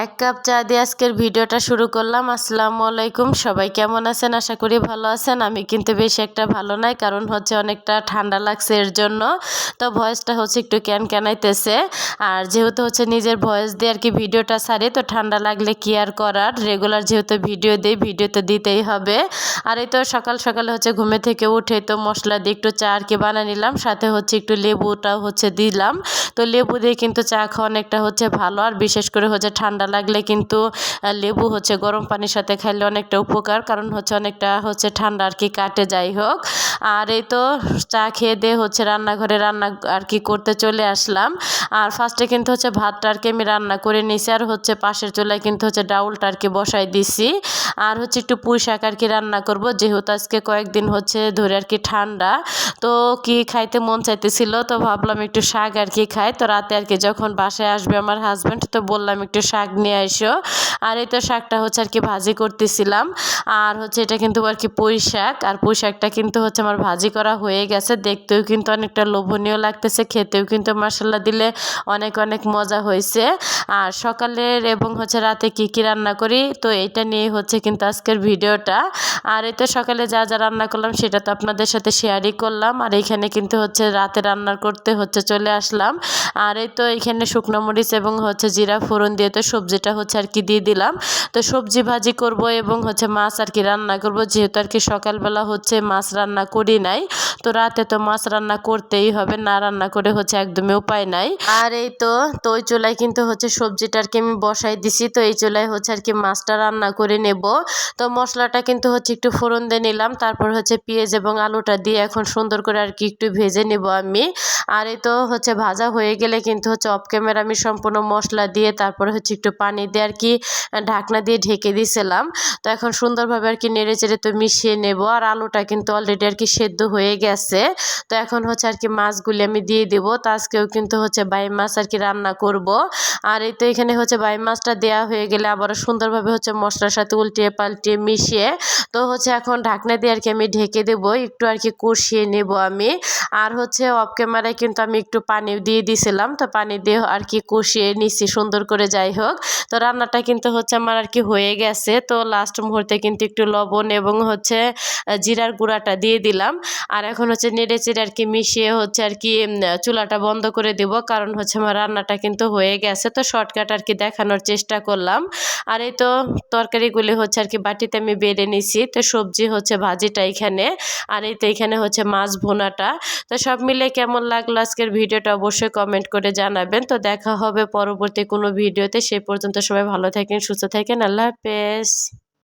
এক কাপ চা দিয়ে আজকের ভিডিওটা শুরু করলাম। আসসালামু আলাইকুম, সবাই কেমন আছেন? আশা করি ভালো আছেন। আমি কিন্তু বেশি একটা ভালো নাই, কারণ হচ্ছে অনেকটা ঠান্ডা লাগছে, এর জন্য তো ভয়েসটা হচ্ছে একটু ক্যানাইতেছে। আর যেহেতু হচ্ছে নিজের ভয়েস দিয়ে আর কি ভিডিওটা ছাড়ি, তো ঠান্ডা লাগলে কি আর করার, রেগুলার যেহেতু ভিডিও দিই, ভিডিও তো দিতেই হবে। আর এই তো সকাল সকালে হচ্ছে ঘুমে থেকে উঠে তো মশলা দিয়ে একটু চা আর কি বানিয়ে নিলাম, সাথে হচ্ছে একটু লেবুটাও হচ্ছে দিলাম। তো লেবু দিয়ে কিন্তু চা খাওয়া অনেকটা হচ্ছে ভালো, আর বিশেষ করে হচ্ছে ঠান্ডা লাগলে কিন্তু লেবু হচ্ছে গরম পানির সাথে খাইলে অনেকটা উপকার, কারণ হচ্ছে অনেকটা হচ্ছে ঠান্ডা আর কি কাটে, যাই হোক। আর এই তো চা খেয়ে দিয়ে হচ্ছে রান্নাঘরে রান্না আর কি করতে চলে আসলাম। আর ফার্স্টে কিন্তু হচ্ছে ভাতটা আর কি আমি রান্না করে নিয়েছি, আর হচ্ছে পাশের চুলায় কিন্তু হচ্ছে ডাউলটা আর কি বসাই দিছি। আর হচ্ছে একটু পুঁই শাক আর কি রান্না করব, যেহেতু আজকে কয়েকদিন হচ্ছে ধরে আর কি ঠান্ডা, তো কি খাইতে মন চাইতেছিল, তো ভাবলাম একটু শাক আর কি খাই। তো রাতে আর কি যখন বাসায় আসবে আমার হাজব্যান্ড, তো বললাম একটু শাক নিয়ে আসো। আর এই তো শাকটা হচ্ছে আর কি ভাজি করতেছিলাম। আর হচ্ছে এটা কিন্তু আর কি পুঁই শাক, আর পুঁই শাকটা কিন্তু হচ্ছে আমার ভাজি করা হয়ে গেছে, দেখতেও কিন্তু অনেকটা লোভনীয় লাগতেছে, খেতেও কিন্তু মশলা দিলে অনেক অনেক মজা হয়েছে। আর সকালের এবং হচ্ছে রাতে কি কি রান্না করি, তো এইটা নিয়ে হচ্ছে কিন্তু আজকের ভিডিওটা। আর এই তো সকালে যা যা রান্না করলাম সেটা তো আপনাদের সাথে শেয়ারই করলাম। আর এইখানে কিন্তু হচ্ছে রাতে রান্না করতে হচ্ছে চলে আসলাম। আর এই তো এইখানে শুকনো মরিচ এবং হচ্ছে জিরা ফোড়ন দিয়ে তো সবজিটা হচ্ছে আর কি দিয়ে দিলাম। তো সবজি ভাজি করব এবং হচ্ছে মাছ আর কি রান্না করব, যেহেতু আর কি সকালবেলা হচ্ছে মাছ রান্না করি নাই, তো রাতে তো মাছ রান্না করতেই হবে, না রান্না করে হচ্ছে একদমই উপায় নাই। আর এই তো ওই চুলায় কিন্তু হচ্ছে সবজিটা আর কি আমি বসাই দিছি, তো এই চুলায় হচ্ছে আর কি মাছটা রান্না করে নেব। তো মশলাটা কিন্তু হচ্ছে একটু ফোড়ন দিয়ে নিলাম, তারপর হচ্ছে পেঁয়াজ এবং আলুটা দিয়ে এখন সুন্দর করে আর কি একটু ভেজে নেব আমি। আর এই তো হচ্ছে ভাজা হয়ে গেলে কিন্তু হচ্ছে অফ ক্যামেরা আমি সম্পূর্ণ মশলা দিয়ে তারপরে হচ্ছে একটু পানি দিয়ে আর কি ঢাকনা দিয়ে ঢেকে দিয়েছিলাম। তো এখন সুন্দরভাবে আর কি নেড়ে চেড়ে তো মিশিয়ে নেব। আর আলুটা কিন্তু অলরেডি আর কি সেদ্ধ হয়ে গেছে। তো এখন হচ্ছে আর কি মাছগুলি আমি দিয়ে দিব। তো আজকেও কিন্তু হচ্ছে বাই মাছ আর কি রান্না করব। আর এই তো এখানে হচ্ছে বাই মাছটা দেওয়া হয়ে গেলে আবারও সুন্দরভাবে হচ্ছে মশলার সাথে উল্টিয়ে পাল্টিয়ে মিশিয়ে তো হচ্ছে এখন ঢাকনা দিয়ে আর কি আমি ঢেকে দেবো, একটু আর কি কষিয়ে নেব আমি। আর হচ্ছে অফ ক্যামেরায় কিন্তু আমি একটু পানি দিয়ে দিয়েছিলাম, তো পানি দিয়ে আর কি কষিয়ে নিচ্ছি সুন্দর করে, যাই হোক। তো রান্নাটা কিন্তু হচ্ছে আমার আর কি হয়ে গেছে। তো লাস্ট মুহূর্তে কিন্তু একটু লবণ এবং হচ্ছে জিরার গুঁড়াটা দিয়ে দিলাম। আর এখন হচ্ছে নেড়ে চেড়ে আর কি মিশিয়ে হচ্ছে আর কি চুলাটা বন্ধ করে দেব, কারণ হচ্ছে আমার রান্নাটা কিন্তু হয়ে গেছে। তো শর্টকাট আর কি দেখানোর চেষ্টা করলাম। আর এই তো তরকারিগুলি হচ্ছে আর কি বাটিতে আমি বেড়ে নিছি, তো সবজি হচ্ছে ভাজিটা এখানে, আর এই তো এখানে হচ্ছে মাছ ভুনাটা। তো সব মিলে কেমন লাগলো আজকের ভিডিওটা অবশ্যই কমেন্ট করে জানাবেন। তো দেখা হবে পরবর্তী কোনো ভিডিওতে, সে পর্যন্ত সবাই ভালো থাকেন, সুস্থ থাকেন, আল্লাহ হাফেজ।